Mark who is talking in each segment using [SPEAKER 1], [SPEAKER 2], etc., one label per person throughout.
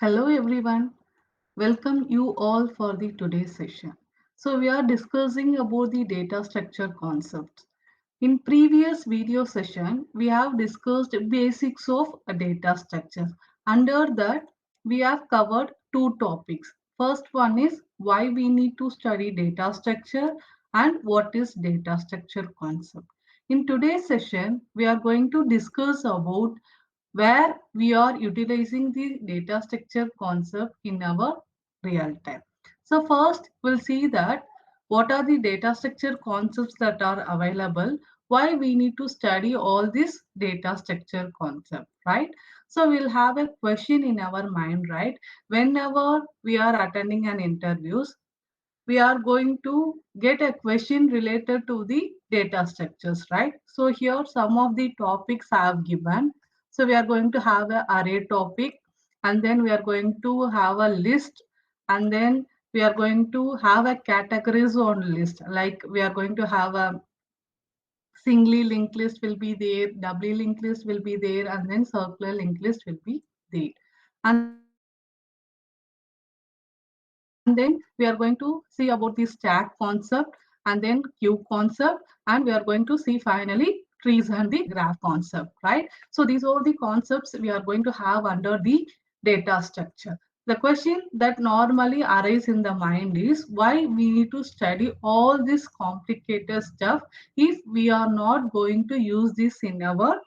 [SPEAKER 1] Hello everyone. Welcome you all for the today's session. So we are discussing about the data structure concepts. In previous video session, we have discussed basics of a data structure. Under that, we have covered two topics. First one is why we need to study data structure and what is data structure concept. In today's session, we are going to discuss about where we are utilizing the data structure concept in our real time. So first we'll see that what are the data structure concepts that are available, why we need to study all this data structure concept, right? So we'll have a question in our mind, right? Whenever we are attending an interviews, we are going to get a question related to the data structures, right? So here some of the topics I have given. So we are going to have a array topic, and then we are going to have a list, and then we are going to have a categories on list. Like we are going to have a singly linked list will be there, doubly linked list will be there, and then circular linked list will be there. And then we are going to see about the stack concept, and then queue concept, and we are going to see finally trees and the graph concept, right? So these are the concepts we are going to have under the data structure. The question that normally arise in the mind is why we need to study all this complicated stuff if we are not going to use this in our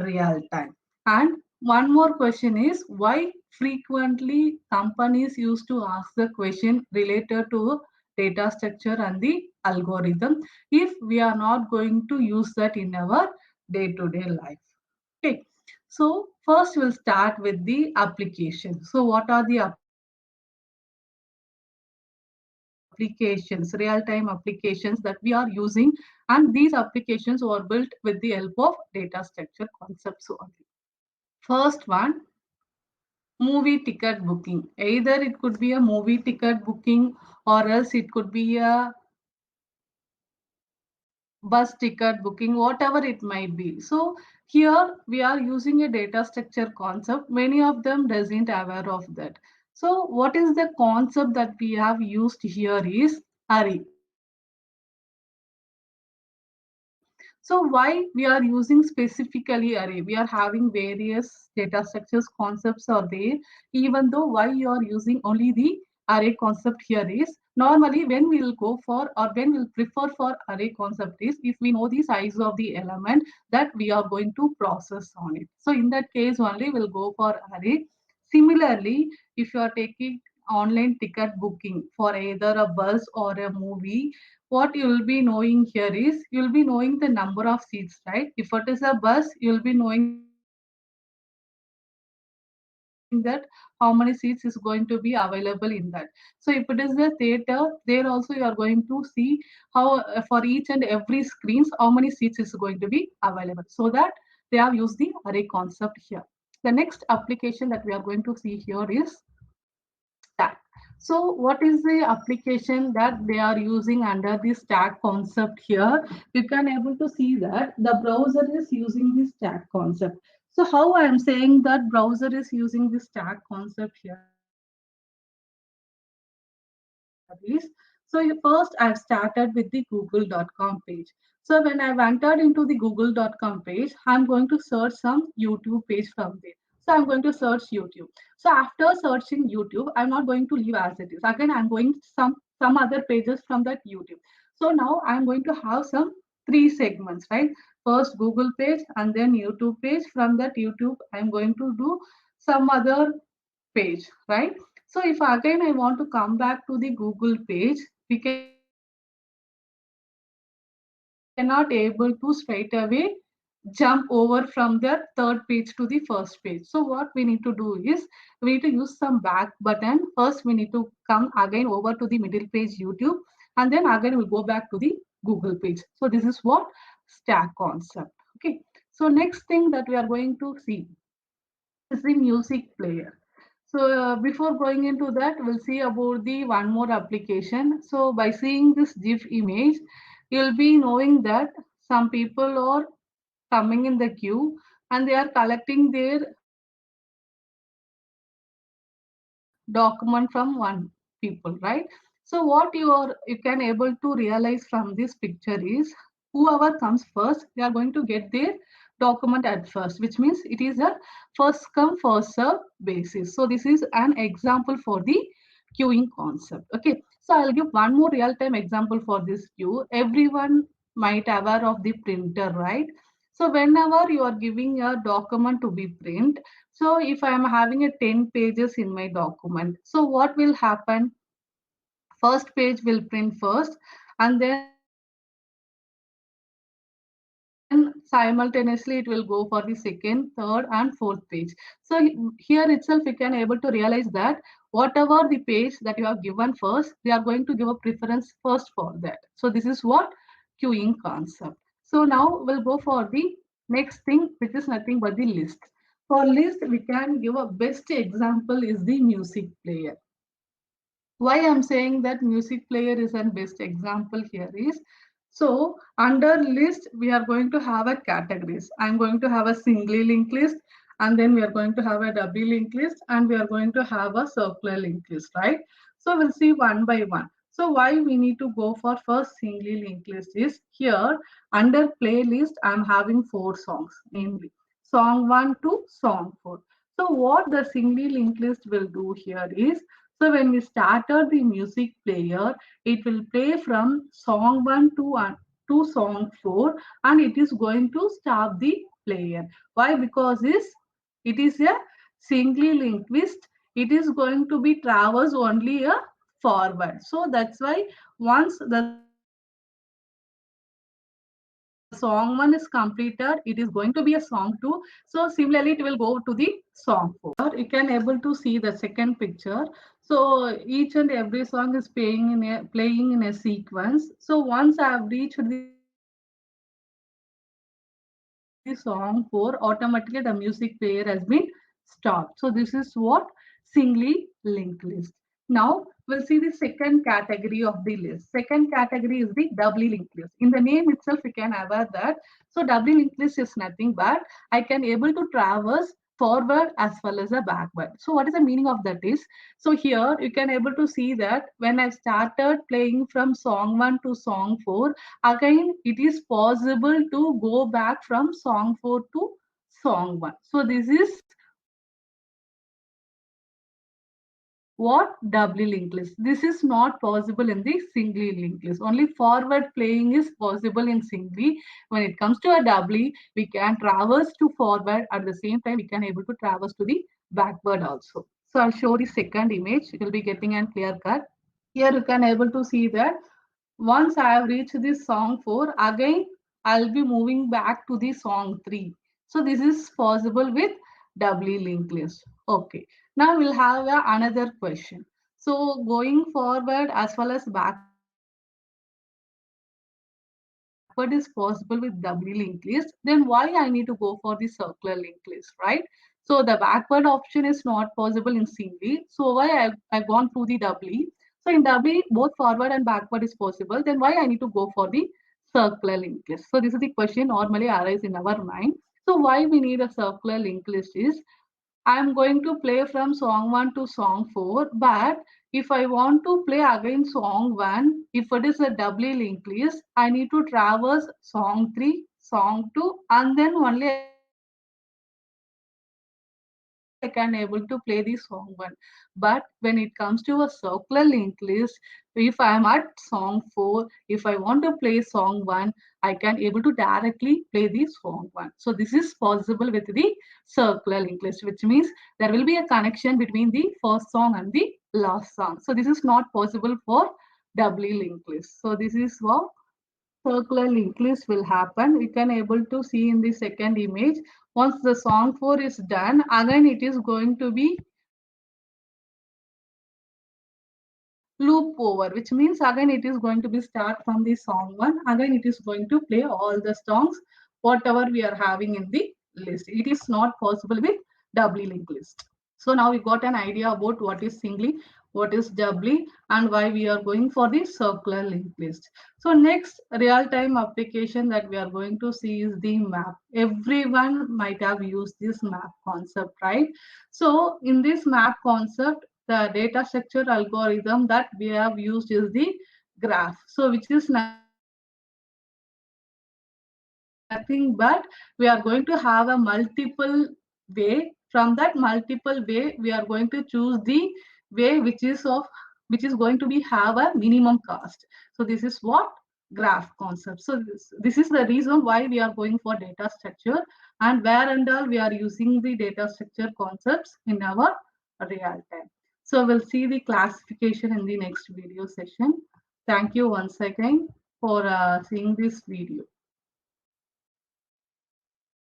[SPEAKER 1] real time. And one more question is why frequently companies used to ask the question related to data structure and the algorithm if we are not going to use that in our day-to-day life. Okay, so first we'll start with the application. So what are the applications, real-time applications that we are using? And these applications were built with the help of data structure concepts only. First one, movie ticket booking. Either it could be a movie ticket booking, or else it could be a bus ticket booking, whatever it might be. So here we are using a data structure concept. Many of them doesn't aware of that. So what is the concept that we have used here is array. So why we are using specifically array? We are having various data structures concepts are there. Even though why you are using only the array concept here is normally when we'll go for or when we'll prefer for array concept is if we know the size of the element that we are going to process on it. So in that case only we'll go for array. Similarly, if you are taking online ticket booking for either a bus or a movie, what you will be knowing here is you'll be knowing the number of seats, right? If it is a bus, you'll be knowing that how many seats is going to be available in that. So if it is a theater, there also you are going to see how for each and every screens how many seats is going to be available, so that they have used the array concept here. The next application that we are going to see here is stack. So what is the application that they are using under the stack concept here? You can able to see that the browser is using the stack concept. So how I am saying that browser is using the stack concept here is, so first I've started with the google.com page. So when I've entered into the google.com page, I'm going to search some YouTube page from there. So I'm going to search YouTube. So after searching YouTube, I'm not going to leave as it is. Again, I'm going some other pages from that YouTube. So now I'm going to have some three segments, right? First Google page and then YouTube page. From that YouTube, I'm going to do some other page, right? So if again I want to come back to the Google page, we cannot able to straight away jump over from the third page to the first page. So what we need to do is we need to use some back button. First we need to come again over to the middle page YouTube, and then again we'll go back to the Google page. So this is what stack concept. Okay, so next thing that we are going to see is the music player. So before going into that, we'll see about the one more application. So by seeing this GIF image, you'll be knowing that some people are coming in the queue and they are collecting their music. So what they are doing is document from one people, right? So what you can able to realize from this picture is whoever comes first, they are going to get their document at first, which means it is a first come first serve basis. So this is an example for the queuing concept. Okay, so I'll give one more real time example for this queue. Everyone might aware of the printer, right? So whenever you are giving a document to be print, so if I am having a 10 pages in my document, so what will happen? First page will print first, and then simultaneously it will go for the second, third, and fourth page. So here itself you can able to realize that whatever the page that you have given first, they are going to give a preference first for that. So this is what queuing concept. So now we'll go for the next thing, which is nothing but the list. For list, we can give a best example is the music player. Why I'm saying that music player is an best example here is, so under list we are going to have a categories. I'm going to have a singly linked list, and then we are going to have a doubly linked list, and we are going to have a circular linked list, right? So we'll see one by one. So why we need to go for first singly linked list is, here under playlist I'm having four songs, namely song 1 to song 4. So what the singly linked list will do here is, so when we started the music player, it will play from song 1 to song 4, and it is going to stop the player. Why? Because it is a singly linked list. It is going to be traverse only a forward. So that's why once the song 1 is completed, it is going to be a song 2. So similarly, it will go to the song 4. Here you can able to see the second picture. So each and every song is playing in a sequence. So once I have reached the song 4, automatically the music player has been stopped. So this is what singly linked list. Now we'll see the second category of the list. Second category is the doubly linked list. In the name itself, we can aware that. So doubly linked list is nothing but I can able to traverse forward as well as a backward. So what is the meaning of that is, so here you can able to see that when I started playing from song 1 to song 4, again it is possible to go back from song 4 to song 1. So this is what doubly linked list. This is not possible in the singly linked list. Only forward playing is possible in the singly. When it comes to a doubly, we can traverse to forward, at the same time we can able to traverse to the backward also. So I'll show the second image. It will be getting an clear cut. Here you can able to see that once I have reached this song 4, again I'll be moving back to the song 3. So this is possible with doubly linked list. Okay. Now we'll have another question. So going forward as well as backward, if I want to play backward is possible with doubly linked list, then why I need to go for the circular linked list, right? So the backward option is not possible in singly. So why I gone through the doubly? So in doubly, both forward and backward is possible. Then why I need to go for the circular linked list? So this is the question normally arise in our mind. So why we need a circular linked list is, I am going to play from song 1 to song 4, but if I want to play again song 1, if it is a doubly linked list, I need to traverse song 3, song 2, and then only I can able to play the song 1. But when it comes to a circular linked list, if I am at song 4, if I am at song 4, if I want to play song 1, I can able to directly play the song 1. So this is possible with the circular linked list, which means there will be a connection between the first song and the last song. So this is not possible for doubly linked list. So this is what circular linked list will happen. We can able to see in the second image. Once the song 4 is done, again it is going to be loop over, which means again it is going to be start from the song 1. Again it is going to play all the songs whatever we are having in the list. It is not possible with doubly linked list. So now we got an idea about what is singly, what is doubly, and why we are going for the circular linked list. So next real-time application that we are going to see is the map. Everyone might have used this map concept, right? So in this map concept, the data structure algorithm that we have used is the graph. So which is nothing but we are going to have a multiple way. From that multiple way, we are going to choose the way which is going to be have a minimum cost. So this is what graph concept. So this is the reason why we are going for data structure, and where and all we are using the data structure concepts in our real time. So we'll see the classification in the next video session. Thank you once again for seeing this video.